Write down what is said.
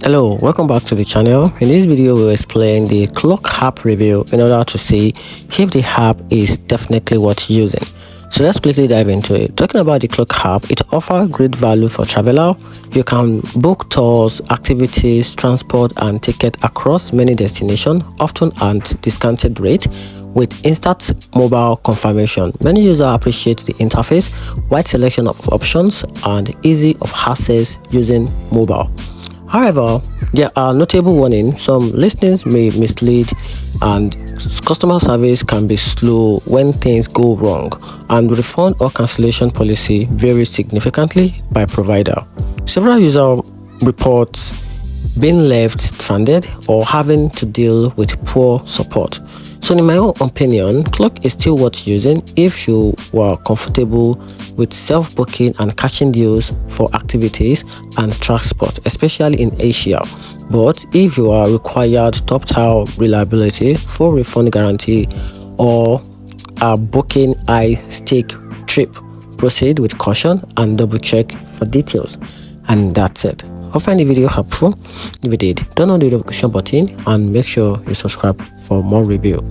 Hello, welcome back to the channel. In this video we'll explain the KLOOK app review in order to see if the app is definitely worth using. So let's quickly dive into it. Talking about the KLOOK app, it offers great value for traveler. You can book tours, activities, transport and ticket across many destinations, often at discounted rate with instant mobile confirmation. Many users appreciate the interface, wide selection of options and easy of access using mobile. However, there are notable warnings. Some listings may mislead and customer service can be slow when things go wrong, and refund or cancellation policy varies significantly by provider. Several user reports being left stranded or having to deal with poor support. So in my own opinion, KLOOK is still worth using if you were comfortable with self-booking and catching deals for activities and transport, especially in Asia. But if you are required top-tier reliability, full refund guarantee, or are booking high-stake trip, proceed with caution and double-check for details. And that's it. Hope you find the video helpful. If you did, turn on the notification button and make sure you subscribe for more review.